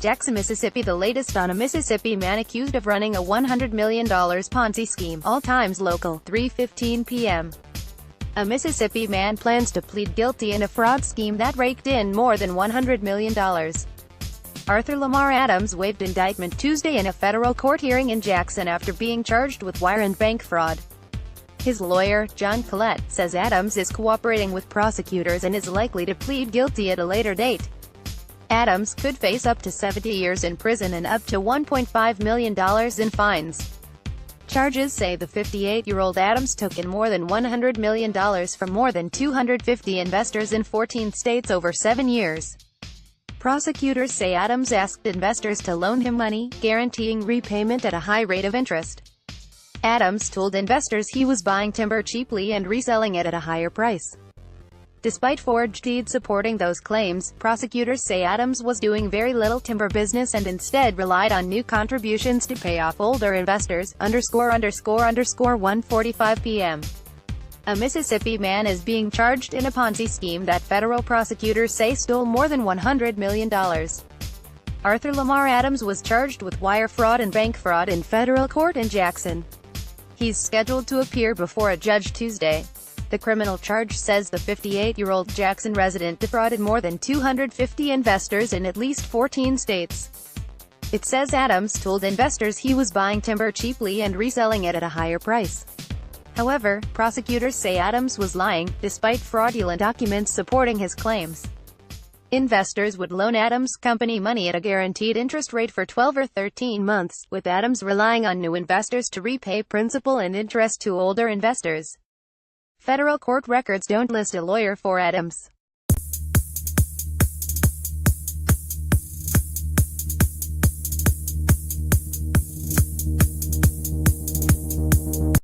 Jackson, Mississippi. The latest on a Mississippi man accused of running a $100 million Ponzi scheme. All times local, 3:15 p.m. A Mississippi man plans to plead guilty in a fraud scheme that raked in more than $100 million. Arthur Lamar Adams waived indictment Tuesday in a federal court hearing in Jackson after being charged with wire and bank fraud. His lawyer, Collette, says Adams is cooperating with prosecutors and is likely to plead guilty at a later date. Adams could face up to 70 years in prison and up to $1.5 million in fines. Charges say the 58-year-old Adams took in more than $100 million from more than 250 investors in 14 states over 7 years. Prosecutors say Adams asked investors to loan him money, guaranteeing repayment at a high rate of interest. Adams told investors he was buying timber cheaply and reselling it at a higher price. Despite forged deeds supporting those claims, prosecutors say Adams was doing very little timber business and instead relied on new contributions to pay off older investors. 1:45 p.m. A Mississippi man is being charged in a Ponzi scheme that federal prosecutors say stole more than $100 million. Arthur Lamar Adams was charged with wire fraud and bank fraud in federal court in Jackson. He's scheduled to appear before a judge Tuesday. The criminal charge says the 58-year-old Jackson resident defrauded more than 250 investors in at least 14 states. It says Adams told investors he was buying timber cheaply and reselling it at a higher price. However, prosecutors say Adams was lying, despite fraudulent documents supporting his claims. Investors would loan Adams' company money at a guaranteed interest rate for 12 or 13 months, with Adams relying on new investors to repay principal and interest to older investors. Federal court records don't list a lawyer for Adams.